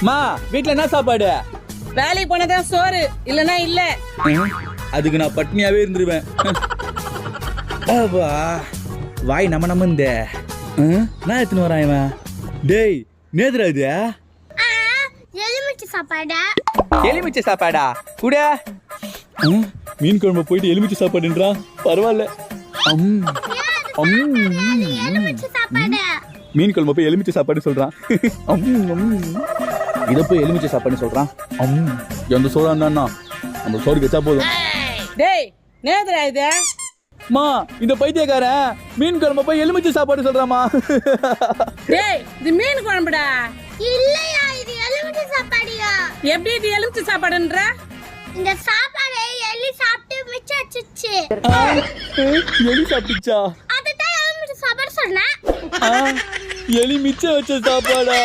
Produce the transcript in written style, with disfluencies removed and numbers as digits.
மா வீட்ல என்ன சாப்பாடு? வேலைக்கு போனதான் சோறு, இல்லனா இல்ல. அதுக்கு நான் பட்னியாவே இருந்துருவேன். வாய் நம்ம இந்த நான் எத்தனை வரான் இவன்? டேய் நேதுரா இது எலுமிச்சை சாப்பாடா? எலுமிச்சை சாப்பாடா கூட? மீன் குழம்பு போயிட்டு எலுமிச்சை சாப்பாடுன்றா. பரவாயில்ல. எலுமிச்சை சாப்பாடு. மீன் குழம்பு போய் எலுமிச்சை சாப்பாடு சொல்றான். இத போய் எலுமிச்சை சாப்பாடு சொல்றான். எந்த சோறா இருந்தா நம்ம சோறு வச்சா போதும். டேய் நேதுரா இது? மா இந்த பைத்தியக்காரன் மீன் குழம்பு போய் எலுமிச்சை சாப்பாடு சொல்றாமா. டேய் இது மீன் குழம்புடா. இல்லையா, இது எலுமிச்சை சாப்பாடுயா. எப்படி இது எலுமிச்சை சாப்பாடுன்ற? இந்த சாப்பாடை எலி சாப்பிட்டு மிச்சம் வச்சிச்சு. எலி சாப்பிடுச்சா? அதுதான் எலுமிச்சை சாப்பாடு சொன்னேன். எலி மிச்சம் வச்ச சாப்பாடா?